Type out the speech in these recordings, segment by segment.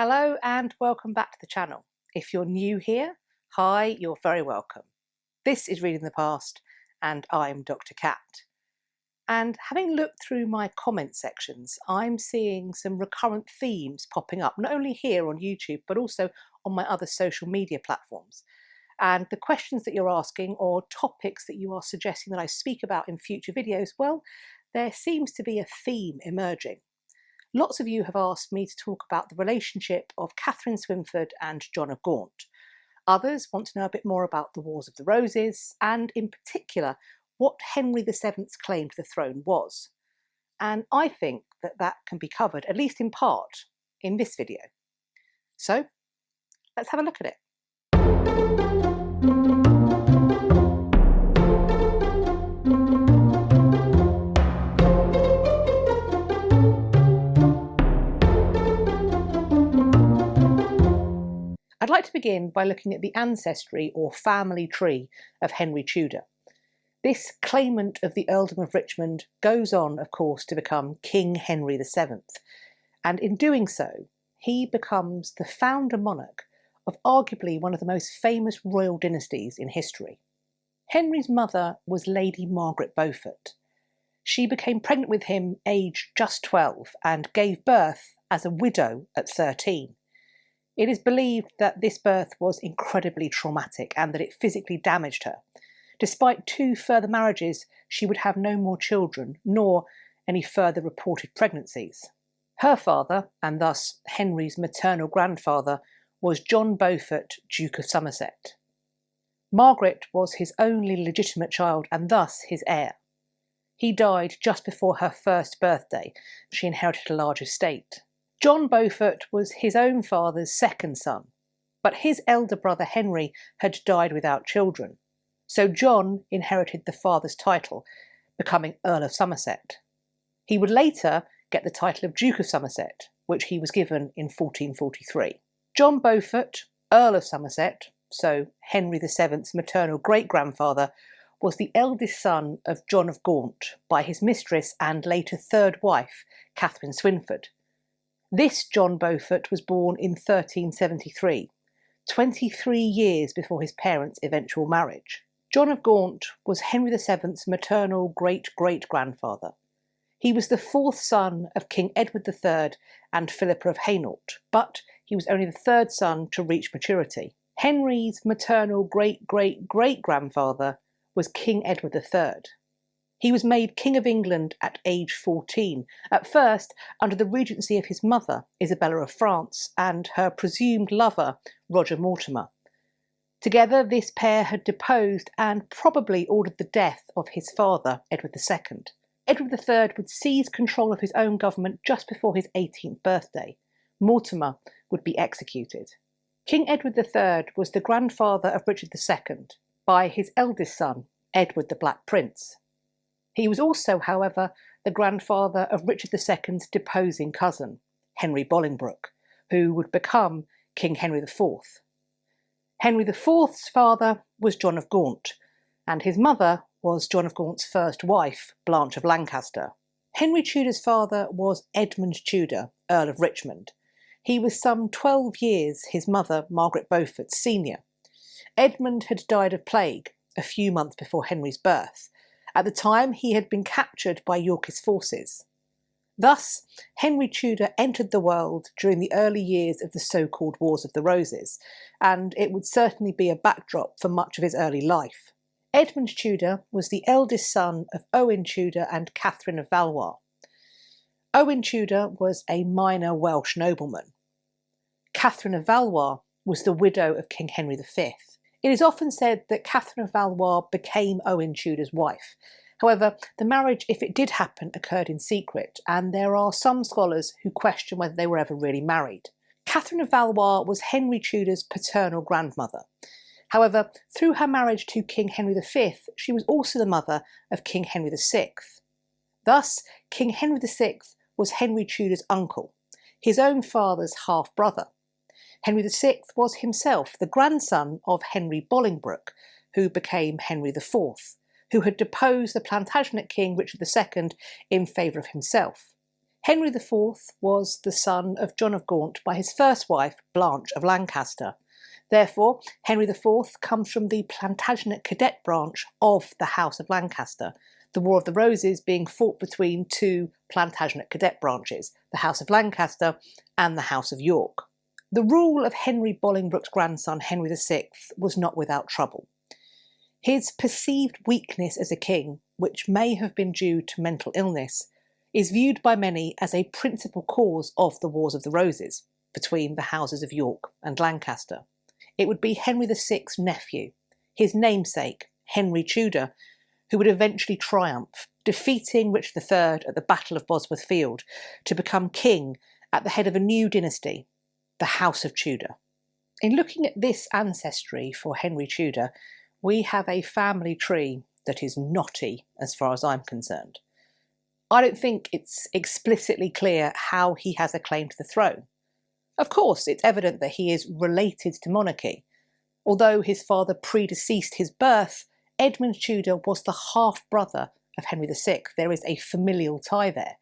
Hello and welcome back to the channel. If you're new here, hi, you're very welcome. This is Reading the Past and I'm Dr. Cat. And having looked through my comment sections, I'm seeing some recurrent themes popping up, not only here on YouTube, but also on my other social media platforms. And the questions that you're asking or topics that you are suggesting that I speak about in future videos, well, there seems to be a theme emerging. Lots of you have asked me to talk about the relationship of Katherine Swynford and John of Gaunt. Others want to know a bit more about the Wars of the Roses, and in particular, what Henry VII's claim to the throne was. And I think that that can be covered, at least in part, in this video. So, let's have a look at it. I'd like to begin by looking at the ancestry or family tree of Henry Tudor. This claimant of the earldom of Richmond goes on, of course, to become King Henry VII, and in doing so, he becomes the founder monarch of arguably one of the most famous royal dynasties in history. Henry's mother was Lady Margaret Beaufort. She became pregnant with him aged just 12 and gave birth as a widow at 13. It is believed that this birth was incredibly traumatic and that it physically damaged her. Despite 2 further marriages, she would have no more children, nor any further reported pregnancies. Her father, and thus Henry's maternal grandfather, was John Beaufort, Duke of Somerset. Margaret was his only legitimate child and thus his heir. He died just before her first birthday. She inherited a large estate. John Beaufort was his own father's second son, but his elder brother Henry had died without children, so John inherited the father's title, becoming Earl of Somerset. He would later get the title of Duke of Somerset, which he was given in 1443. John Beaufort, Earl of Somerset, so Henry VII's maternal great-grandfather, was the eldest son of John of Gaunt by his mistress and later third wife, Katherine Swynford. This John Beaufort was born in 1373, 23 years before his parents' eventual marriage. John of Gaunt was Henry VII's maternal great-great-grandfather. He was the 4th son of King Edward III and Philippa of Hainault, but he was only the 3rd son to reach maturity. Henry's maternal great-great-great-grandfather was King Edward III. He was made King of England at age 14, at first under the regency of his mother, Isabella of France, and her presumed lover, Roger Mortimer. Together, this pair had deposed and probably ordered the death of his father, Edward II. Edward III would seize control of his own government just before his 18th birthday. Mortimer would be executed. King Edward III was the grandfather of Richard II by his eldest son, Edward the Black Prince. He was also, however, the grandfather of Richard II's deposing cousin, Henry Bolingbroke, who would become King Henry IV. Henry IV's father was John of Gaunt, and his mother was John of Gaunt's first wife, Blanche of Lancaster. Henry Tudor's father was Edmund Tudor, Earl of Richmond. He was some 12 years his mother, Margaret Beaufort's senior. Edmund had died of plague a few months before Henry's birth. At the time, he had been captured by Yorkist forces. Thus, Henry Tudor entered the world during the early years of the so-called Wars of the Roses, and it would certainly be a backdrop for much of his early life. Edmund Tudor was the eldest son of Owen Tudor and Catherine of Valois. Owen Tudor was a minor Welsh nobleman. Catherine of Valois was the widow of King Henry V. It is often said that Catherine of Valois became Owen Tudor's wife. However, the marriage, if it did happen, occurred in secret, and there are some scholars who question whether they were ever really married. Catherine of Valois was Henry Tudor's paternal grandmother. However, through her marriage to King Henry V, she was also the mother of King Henry VI. Thus, King Henry VI was Henry Tudor's uncle, his own father's half-brother. Henry VI was himself the grandson of Henry Bolingbroke, who became Henry IV, who had deposed the Plantagenet king Richard II in favour of himself. Henry IV was the son of John of Gaunt by his first wife, Blanche of Lancaster. Therefore, Henry IV comes from the Plantagenet cadet branch of the House of Lancaster, the War of the Roses being fought between two Plantagenet cadet branches, the House of Lancaster and the House of York. The rule of Henry Bolingbroke's grandson, Henry VI, was not without trouble. His perceived weakness as a king, which may have been due to mental illness, is viewed by many as a principal cause of the Wars of the Roses between the houses of York and Lancaster. It would be Henry VI's nephew, his namesake, Henry Tudor, who would eventually triumph, defeating Richard III at the Battle of Bosworth Field to become king at the head of a new dynasty, the House of Tudor. In looking at this ancestry for Henry Tudor, we have a family tree that is knotty as far as I'm concerned. I don't think it's explicitly clear how he has a claim to the throne. Of course, it's evident that he is related to monarchy. Although his father predeceased his birth, Edmund Tudor was the half-brother of Henry VI. There is a familial tie there.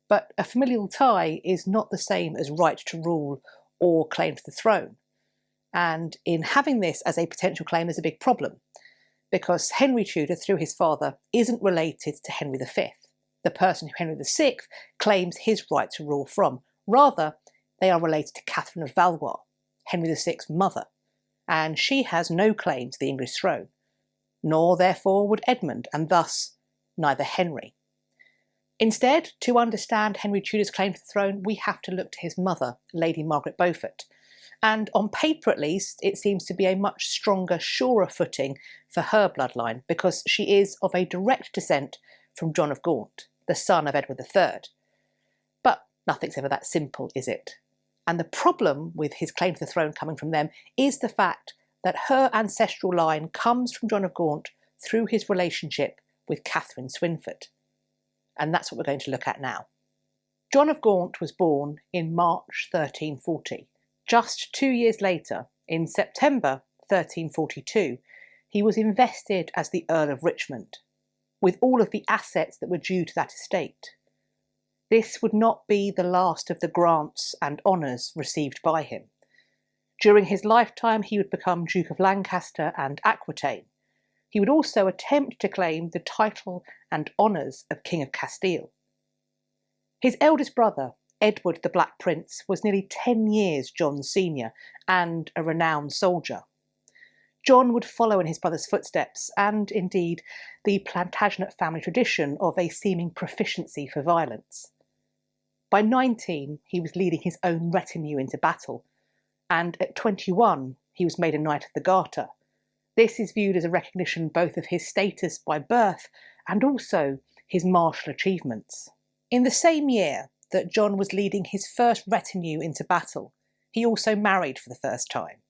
But a familial tie is not the same as right to rule or claim to the throne. And in having this as a potential claim, there's a big problem, because Henry Tudor, through his father, isn't related to Henry V, the person who Henry VI claims his right to rule from. Rather, they are related to Catherine of Valois, Henry VI's mother, and she has no claim to the English throne, nor therefore would Edmund, and thus neither Henry. Instead, to understand Henry Tudor's claim to the throne, we have to look to his mother, Lady Margaret Beaufort, and on paper at least, it seems to be a much stronger, surer footing for her bloodline, because she is of a direct descent from John of Gaunt, the son of Edward III. But nothing's ever that simple, is it? And the problem with his claim to the throne coming from them is the fact that her ancestral line comes from John of Gaunt through his relationship with Katherine Swynford. And that's what we're going to look at now. John of Gaunt was born in March 1340. Just 2 years later, in September 1342, he was invested as the Earl of Richmond, with all of the assets that were due to that estate. This would not be the last of the grants and honours received by him. During his lifetime, he would become Duke of Lancaster and Aquitaine. He would also attempt to claim the title and honours of King of Castile. His eldest brother, Edward the Black Prince, was nearly 10 years John's senior and a renowned soldier. John would follow in his brother's footsteps, and indeed the Plantagenet family tradition of a seeming proficiency for violence. By 19, he was leading his own retinue into battle, and at 21, he was made a Knight of the Garter. This is viewed as a recognition both of his status by birth and also his martial achievements. In the same year that John was leading his first retinue into battle, he also married for the first time,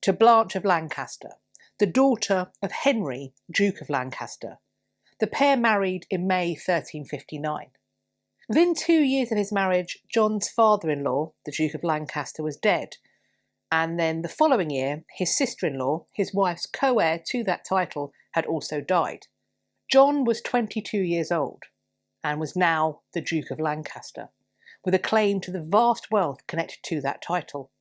to Blanche of Lancaster, the daughter of Henry, Duke of Lancaster. The pair married in May 1359. Within 2 years of his marriage, John's father-in-law, the Duke of Lancaster, was dead, and then the following year, his sister-in-law, his wife's co-heir to that title, had also died. John was 22 years old, and was now the Duke of Lancaster, with a claim to the vast wealth connected to that title.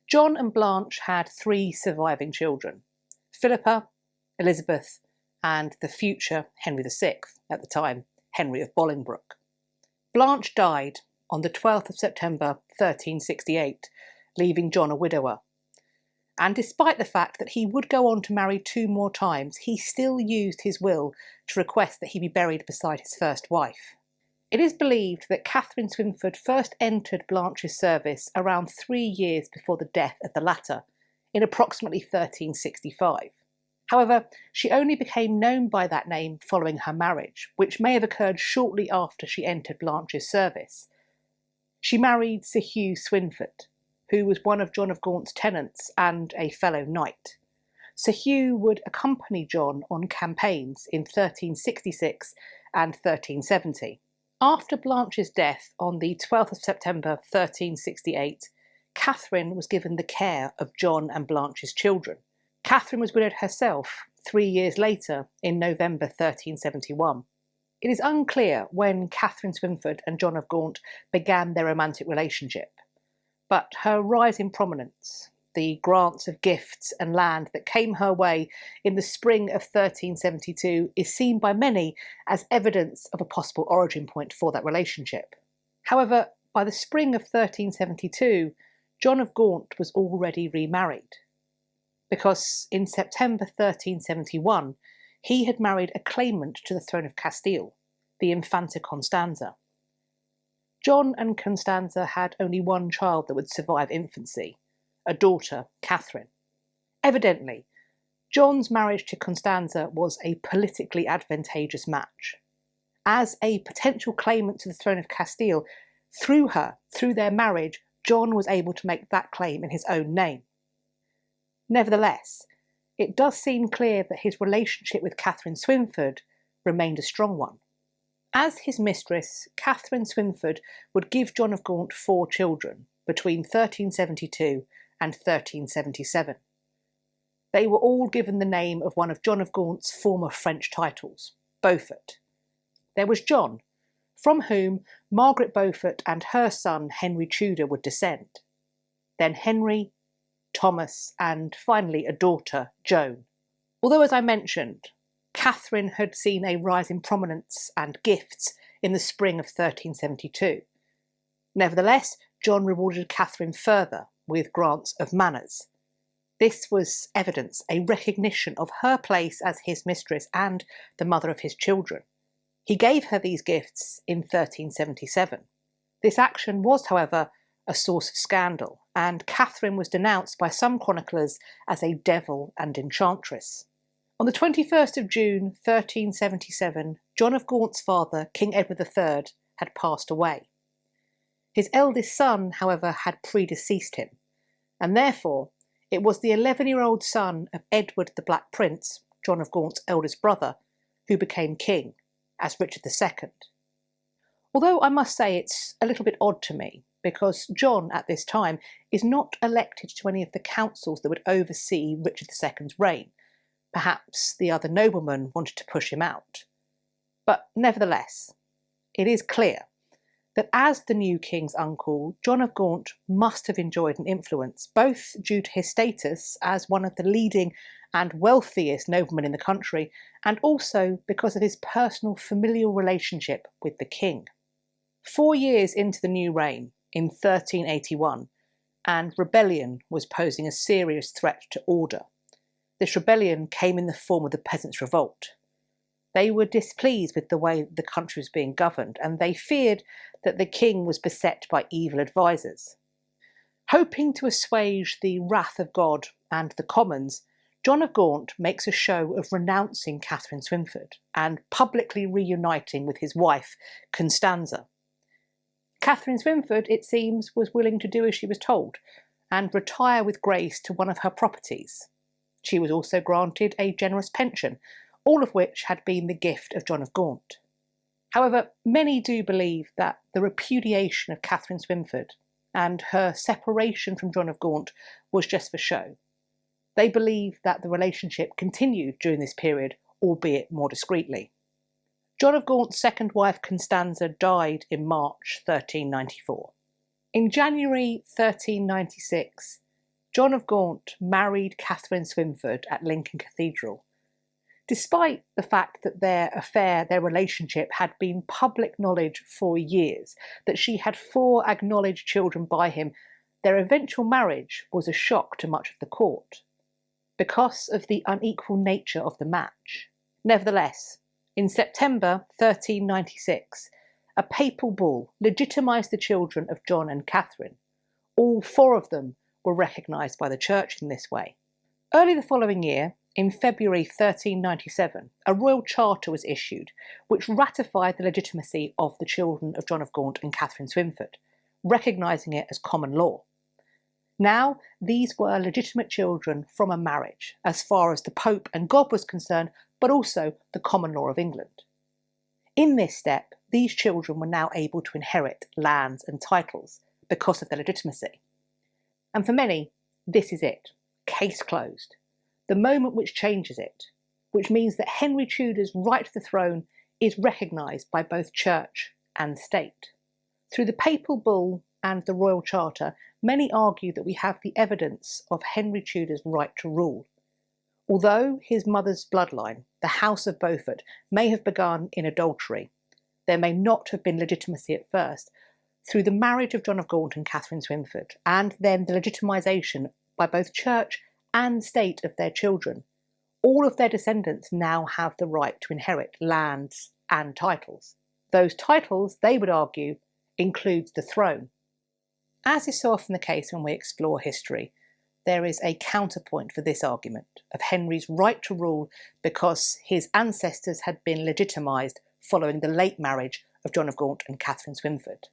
John and Blanche had 3 surviving children: Philippa, Elizabeth, and the future Henry VI, at the time Henry of Bolingbroke. Blanche died on the 12th of September 1368, leaving John a widower. And despite the fact that he would go on to marry 2 more times, he still used his will to request that he be buried beside his first wife. It is believed that Katherine Swynford first entered Blanche's service around 3 years before the death of the latter, in approximately 1365. However, she only became known by that name following her marriage, which may have occurred shortly after she entered Blanche's service. She married Sir Hugh Swynford, who was one of John of Gaunt's tenants and a fellow knight. Sir Hugh would accompany John on campaigns in 1366 and 1370. After Blanche's death on the 12th of September 1368, Catherine was given the care of John and Blanche's children. Catherine was widowed herself 3 years later in November 1371. It is unclear when Katherine Swynford and John of Gaunt began their romantic relationship, but her rise in prominence, the grants of gifts and land that came her way in the spring of 1372, is seen by many as evidence of a possible origin point for that relationship. However, by the spring of 1372, John of Gaunt was already remarried, because in September 1371 he had married a claimant to the throne of Castile, the Infanta Constanza. John and Constanza had only one child that would survive infancy, a daughter, Katherine. Evidently, John's marriage to Constanza was a politically advantageous match. As a potential claimant to the throne of Castile, through their marriage, John was able to make that claim in his own name. Nevertheless, it does seem clear that his relationship with Katherine Swynford remained a strong one. As his mistress, Katherine Swynford would give John of Gaunt 4 children between 1372 and 1377. They were all given the name of one of John of Gaunt's former French titles, Beaufort. There was John, from whom Margaret Beaufort and her son Henry Tudor would descend. Then Henry, Thomas, and finally a daughter, Joan. Although, as I mentioned, Katherine had seen a rise in prominence and gifts in the spring of 1372. Nevertheless, John rewarded Katherine further with grants of manors. This was evidence, a recognition of her place as his mistress and the mother of his children. He gave her these gifts in 1377. This action was, however, a source of scandal, and Katherine was denounced by some chroniclers as a devil and enchantress. On the 21st of June 1377, John of Gaunt's father, King Edward III, had passed away. His eldest son, however, had predeceased him, and therefore it was the 11-year-old son of Edward the Black Prince, John of Gaunt's eldest brother, who became king, as Richard II. Although I must say it's a little bit odd to me, because John at this time is not elected to any of the councils that would oversee Richard II's reign. Perhaps the other noblemen wanted to push him out. But nevertheless, it is clear that as the new king's uncle, John of Gaunt must have enjoyed an influence, both due to his status as one of the leading and wealthiest noblemen in the country, and also because of his personal familial relationship with the king. 4 years into the new reign, in 1381, and rebellion was posing a serious threat to order. This rebellion came in the form of the Peasants' Revolt. They were displeased with the way the country was being governed, and they feared that the king was beset by evil advisers. Hoping to assuage the wrath of God and the Commons, John of Gaunt makes a show of renouncing Katherine Swynford and publicly reuniting with his wife, Constanza. Katherine Swynford, it seems, was willing to do as she was told and retire with grace to one of her properties. She was also granted a generous pension, all of which had been the gift of John of Gaunt. However, many do believe that the repudiation of Katherine Swynford and her separation from John of Gaunt was just for show. They believe that the relationship continued during this period, albeit more discreetly. John of Gaunt's second wife Constanza died in March 1394. In January 1396, John of Gaunt married Katherine Swynford at Lincoln Cathedral. Despite the fact that their relationship had been public knowledge for years, that she had 4 acknowledged children by him, their eventual marriage was a shock to much of the court, because of the unequal nature of the match. Nevertheless, in September 1396, a papal bull legitimised the children of John and Katherine. All 4 of them were recognised by the church in this way. Early the following year, in February 1397, a royal charter was issued which ratified the legitimacy of the children of John of Gaunt and Katherine Swynford, recognising it as common law. Now, these were legitimate children from a marriage, as far as the Pope and God was concerned, but also the common law of England. In this step, these children were now able to inherit lands and titles because of their legitimacy. And for many, this is it, case closed, the moment which changes it, which means that Henry Tudor's right to the throne is recognised by both church and state. Through the papal bull and the royal charter, many argue that we have the evidence of Henry Tudor's right to rule. Although his mother's bloodline, the House of Beaufort, may have begun in adultery, there may not have been legitimacy at first. Through the marriage of John of Gaunt and Katherine Swynford, and then the legitimisation by both church and state of their children, all of their descendants now have the right to inherit lands and titles. Those titles, they would argue, includes the throne. As is so often the case when we explore history, there is a counterpoint for this argument of Henry's right to rule because his ancestors had been legitimised following the late marriage of John of Gaunt and Katherine Swynford.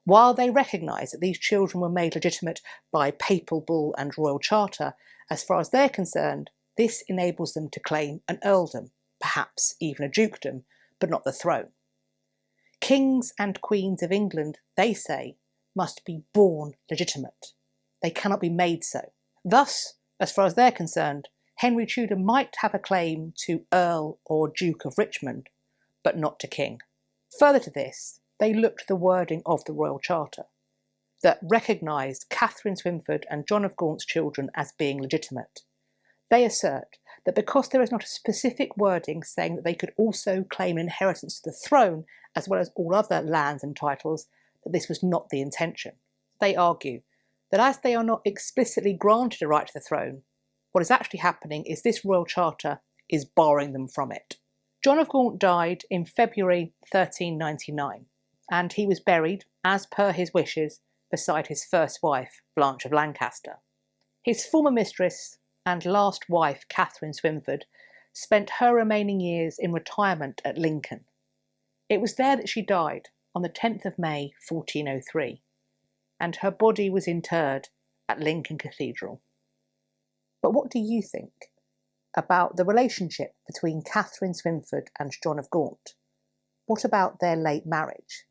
While they recognise that these children were made legitimate by papal bull and royal charter, as far as they're concerned, this enables them to claim an earldom, perhaps even a dukedom, but not the throne. Kings and queens of England, they say, must be born legitimate. They cannot be made so. Thus, as far as they're concerned, Henry Tudor might have a claim to Earl or Duke of Richmond, but not to King. Further to this, they looked to the wording of the Royal Charter that recognised Katherine Swynford and John of Gaunt's children as being legitimate. They assert that because there is not a specific wording saying that they could also claim inheritance to the throne as well as all other lands and titles, that this was not the intention. They argue that as they are not explicitly granted a right to the throne, what is actually happening is this Royal Charter is barring them from it. John of Gaunt died in February 1399, and he was buried, as per his wishes, beside his first wife, Blanche of Lancaster. His former mistress and last wife, Katherine Swynford, spent her remaining years in retirement at Lincoln. It was there that she died on the 10th of May 1403, and her body was interred at Lincoln Cathedral. But what do you think about the relationship between Katherine Swynford and John of Gaunt? What about their late marriage?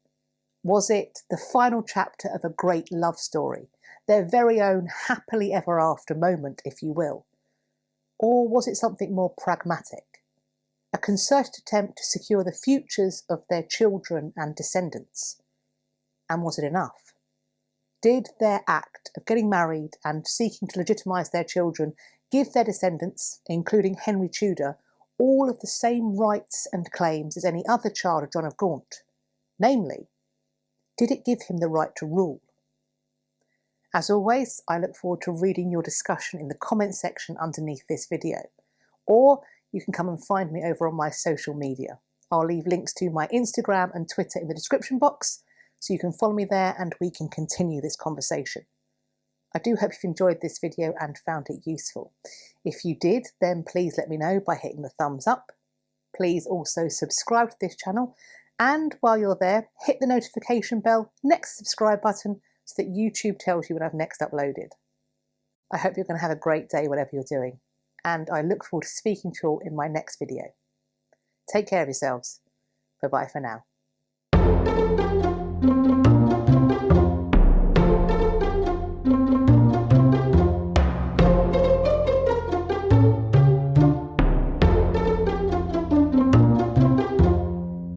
Was it the final chapter of a great love story, their very own happily ever after moment, if you will? Or was it something more pragmatic? A concerted attempt to secure the futures of their children and descendants? And was it enough? Did their act of getting married and seeking to legitimise their children give their descendants, including Henry Tudor, all of the same rights and claims as any other child of John of Gaunt? Namely, did it give him the right to rule? As always, I look forward to reading your discussion in the comments section underneath this video, or you can come and find me over on my social media. I'll leave links to my Instagram and Twitter in the description box, so you can follow me there and we can continue this conversation. I do hope you've enjoyed this video and found it useful. If you did, then please let me know by hitting the thumbs up. Please also subscribe to this channel, and while you're there, hit the notification bell next to the subscribe button so that YouTube tells you when I've next uploaded. I hope you're going to have a great day whatever you're doing, and I look forward to speaking to you all in my next video. Take care of yourselves. Bye-bye for now.